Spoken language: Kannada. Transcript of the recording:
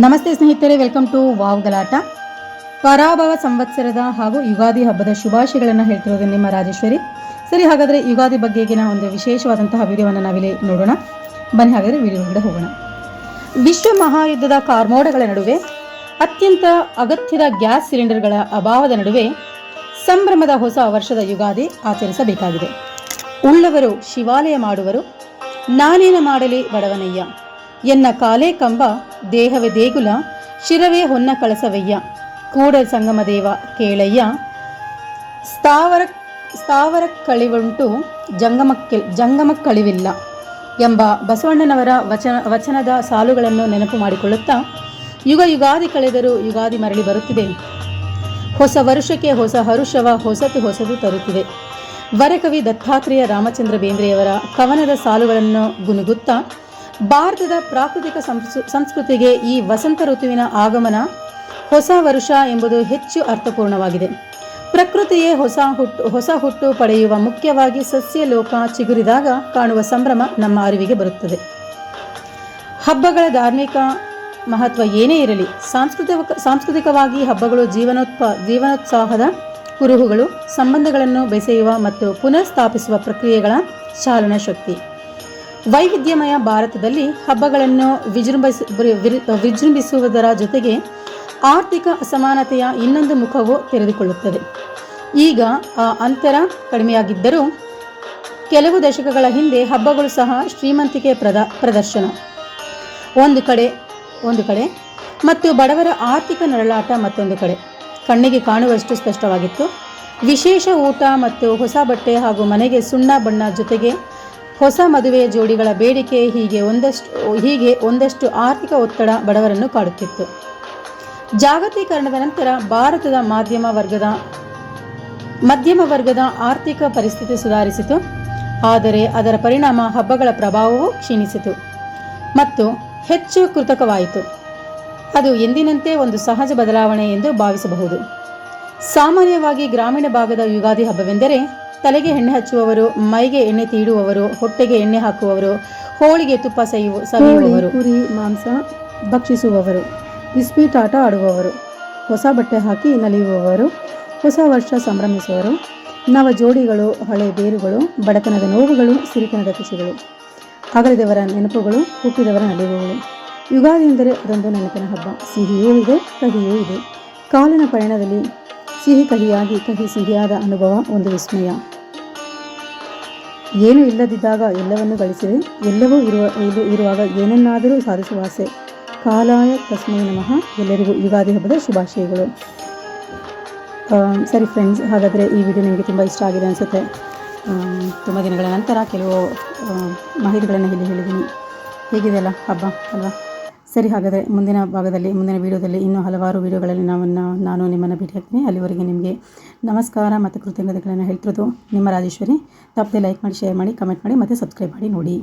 ನಮಸ್ತೆ ಸ್ನೇಹಿತರೆ, ವೆಲ್ಕಮ್ ಟು ವಾವ್ ಗಲಾಟ. ಪರಾಭವ ಸಂವತ್ಸರದ ಹಾಗೂ ಯುಗಾದಿ ಹಬ್ಬದ ಶುಭಾಶಯಗಳನ್ನು ಹೇಳ್ತಿರೋದು ನಿಮ್ಮ ರಾಜೇಶ್ವರಿ. ಸರಿ, ಹಾಗಾದರೆ ಯುಗಾದಿ ಬಗ್ಗೆಗಿನ ಒಂದು ವಿಶೇಷವಾದಂತಹ ವಿಡಿಯೋವನ್ನು ನಾವಿಲ್ಲಿ ನೋಡೋಣ. ಬನ್ನಿ ಹಾಗಾದರೆ ವಿಡಿಯೋ ಹೋಗೋಣ. ವಿಶ್ವ ಮಹಾಯುದ್ಧದ ಕಾರ್ಮೋಡಗಳ ನಡುವೆ, ಅತ್ಯಂತ ಅಗತ್ಯದ ಗ್ಯಾಸ್ ಸಿಲಿಂಡರ್ಗಳ ಅಭಾವದ ನಡುವೆ ಸಂಭ್ರಮದ ಹೊಸ ವರ್ಷದ ಯುಗಾದಿ ಆಚರಿಸಬೇಕಾಗಿದೆ. ಉಳ್ಳವರು ಶಿವಾಲಯ ಮಾಡುವರು, ನಾನೇನ ಮಾಡಲಿ ಬಡವನಯ್ಯ, ಎನ್ನ ಕಾಲೇ ಕಂಬ ದೇಹವೇ ದೇಗುಲ, ಶಿರವೇ ಹೊನ್ನ ಕಳಸವಯ್ಯ, ಕೂಡಲ ಸಂಗಮ ದೇವ ಕೇಳಯ್ಯ, ಸ್ಥಾವರ ಕಳಿವುಂಟು ಜಂಗಮಕ್ಕಳಿವಿಲ್ಲ ಎಂಬ ಬಸವಣ್ಣನವರ ವಚನದ ಸಾಲುಗಳನ್ನು ನೆನಪು ಮಾಡಿಕೊಳ್ಳುತ್ತಾ, ಯುಗ ಯುಗಾದಿ ಕಳೆದರೂ ಯುಗಾದಿ ಮರಳಿ ಬರುತ್ತಿದೆ. ಹೊಸ ವರುಷಕ್ಕೆ ಹೊಸ ಹರುಷವ ಹೊಸತು ತರುತ್ತಿದೆ. ವರಕವಿ ದತ್ತಾತ್ರೇಯ ರಾಮಚಂದ್ರ ಬೇಂದ್ರೆಯವರ ಕವನದ ಸಾಲುಗಳನ್ನು ಗುನುಗುತ್ತಾ, ಭಾರತದ ಪ್ರಾಕೃತಿಕ ಸಂಸ್ಕೃತಿಗೆ ಈ ವಸಂತ ಋತುವಿನ ಆಗಮನ, ಹೊಸ ವರುಷ ಎಂಬುದು ಹೆಚ್ಚು ಅರ್ಥಪೂರ್ಣವಾಗಿದೆ. ಪ್ರಕೃತಿಯೇ ಹೊಸ ಹುಟ್ಟು ಪಡೆಯುವ, ಮುಖ್ಯವಾಗಿ ಸಸ್ಯ ಲೋಕ ಚಿಗುರಿದಾಗ ಕಾಣುವ ಸಂಭ್ರಮ ನಮ್ಮ ಅರಿವಿಗೆ ಬರುತ್ತದೆ. ಹಬ್ಬಗಳ ಧಾರ್ಮಿಕ ಮಹತ್ವ ಏನೇ ಇರಲಿ, ಸಾಂಸ್ಕೃತಿಕವಾಗಿ ಹಬ್ಬಗಳು ಜೀವನೋತ್ಸಾಹದ ಕುರುಹುಗಳು, ಸಂಬಂಧಗಳನ್ನು ಬೆಸೆಯುವ ಮತ್ತು ಪುನಃ ಸ್ಥಾಪಿಸುವ ಪ್ರಕ್ರಿಯೆಗಳ ಚಾಲನಾ ಶಕ್ತಿ. ವೈವಿಧ್ಯಮಯ ಭಾರತದಲ್ಲಿ ಹಬ್ಬಗಳನ್ನು ವಿಜೃಂಭಿಸುವುದರ ಜೊತೆಗೆ ಆರ್ಥಿಕ ಅಸಮಾನತೆಯ ಇನ್ನೊಂದು ಮುಖವು ತೆರೆದುಕೊಳ್ಳುತ್ತದೆ. ಈಗ ಆ ಅಂತರ ಕಡಿಮೆಯಾಗಿದ್ದರೂ ಕೆಲವು ದಶಕಗಳ ಹಿಂದೆ ಹಬ್ಬಗಳು ಸಹ ಶ್ರೀಮಂತಿಕೆ ಪ್ರದರ್ಶನ ಒಂದು ಕಡೆ ಮತ್ತು ಬಡವರ ಆರ್ಥಿಕ ನರಳಾಟ ಮತ್ತೊಂದು ಕಡೆ ಕಣ್ಣಿಗೆ ಕಾಣುವಷ್ಟು ಸ್ಪಷ್ಟವಾಗಿತ್ತು. ವಿಶೇಷ ಊಟ ಮತ್ತು ಹೊಸ ಬಟ್ಟೆ ಹಾಗೂ ಮನೆಗೆ ಸುಣ್ಣ ಬಣ್ಣ ಜೊತೆಗೆ ಹೊಸ ಮದುವೆಯ ಜೋಡಿಗಳ ಬೇಡಿಕೆ, ಹೀಗೆ ಒಂದಷ್ಟು ಆರ್ಥಿಕ ಒತ್ತಡ ಬಡವರನ್ನು ಕಾಡುತ್ತಿತ್ತು. ಜಾಗತೀಕರಣದ ನಂತರ ಭಾರತದ ಮಧ್ಯಮ ವರ್ಗದ ಆರ್ಥಿಕ ಪರಿಸ್ಥಿತಿ ಸುಧಾರಿಸಿತು. ಆದರೆ ಅದರ ಪರಿಣಾಮ ಹಬ್ಬಗಳ ಪ್ರಭಾವವೂ ಕ್ಷೀಣಿಸಿತು ಮತ್ತು ಹೆಚ್ಚು ಕೃತಕವಾಯಿತು. ಅದು ಎಂದಿನಂತೆ ಒಂದು ಸಹಜ ಬದಲಾವಣೆ ಎಂದು ಭಾವಿಸಬಹುದು. ಸಾಮಾನ್ಯವಾಗಿ ಗ್ರಾಮೀಣ ಭಾಗದ ಯುಗಾದಿ ಹಬ್ಬವೆಂದರೆ ತಲೆಗೆ ಎಣ್ಣೆ ಹಚ್ಚುವವರು, ಮೈಗೆ ಎಣ್ಣೆ ತೀಡುವವರು, ಹೊಟ್ಟೆಗೆ ಎಣ್ಣೆ ಹಾಕುವವರು, ಹೋಳಿಗೆ ತುಪ್ಪ ಸವಿಯುವವರು, ಕುರಿ ಮಾಂಸ ಭಕ್ಷಿಸುವವರು, ಇಸ್ಪೀಟ್ ಆಟ ಆಡುವವರು, ಹೊಸ ಬಟ್ಟೆ ಹಾಕಿ ನಲಿಯುವವರು, ಹೊಸ ವರ್ಷ ಸಂಭ್ರಮಿಸುವವರು, ನವ ಜೋಡಿಗಳು, ಹಳೆ ಬೇರುಗಳು, ಬಡತನದ ನೋವುಗಳು, ಸಿರಿತನದ ಖುಷಿಗಳು, ಅಗಲಿದವರ ನೆನಪುಗಳು, ಹುಟ್ಟಿದವರ ನಲಿವುಗಳು. ಯುಗಾದಿ ಎಂದರೆ ಅದೊಂದು ನೆನಪಿನ ಹಬ್ಬ. ಸಿಹಿಯೂ ಇದೆ, ಕಹಿಯೂ ಇದೆ. ಕಾಲಿನ ಪಯಣದಲ್ಲಿ ಸಿಹಿ ಕಹಿಯಾಗಿ, ಕಹಿ ಸಿಹಿಯಾದ ಅನುಭವ ಒಂದು ವಿಸ್ಮಯ. ಏನೂ ಇಲ್ಲದಿದ್ದಾಗ ಎಲ್ಲವನ್ನೂ ಗಳಿಸಿದೆ, ಎಲ್ಲವೂ ಇರುವಾಗ ಏನನ್ನಾದರೂ ಸಾಧಿಸುವ ಆಸೆ. ಕಾಲಾಯ ತಸ್ಮೈ ನಮಃ. ಎಲ್ಲರಿಗೂ ಯುಗಾದಿ ಹಬ್ಬದ ಶುಭಾಶಯಗಳು. ಸರಿ ಫ್ರೆಂಡ್ಸ್, ಹಾಗಾದರೆ ಈ ವಿಡಿಯೋ ನಿಮಗೆ ತುಂಬ ಇಷ್ಟ ಆಗಿದೆ ಅನಿಸುತ್ತೆ. ತುಂಬ ದಿನಗಳ ನಂತರ ಕೆಲವು ಮಾಹಿತಿಗಳನ್ನು ಇಲ್ಲಿ ಹೇಳಿದ್ದೀನಿ. ಹೇಗಿದೆ ಅಲ್ಲ ಹಬ್ಬ ಅಲ್ವಾ? ಸರಿ, ಹಾಗಾದರೆ ಮುಂದಿನ ವಿಡಿಯೋದಲ್ಲಿ ಇನ್ನೂ ಹಲವಾರು ವಿಡಿಯೋಗಳಲ್ಲಿ ನಾನು ನಿಮ್ಮನ್ನು ಭೇಟಿ ಆಗ್ತೀನಿ. ಅಲ್ಲಿವರೆಗೆ ನಿಮಗೆ ನಮಸ್ಕಾರ ಮತ್ತು ಕೃತಜ್ಞತೆಗಳನ್ನು ಹೇಳ್ತಿರೋದು ನಿಮ್ಮ ರಾಜೇಶ್ವರಿ. ತಪ್ಪದೆ ಲೈಕ್ ಮಾಡಿ, ಶೇರ್ ಮಾಡಿ, ಕಮೆಂಟ್ ಮಾಡಿ ಮತ್ತು ಸಬ್ಸ್ಕ್ರೈಬ್ ಮಾಡಿ ನೋಡಿ.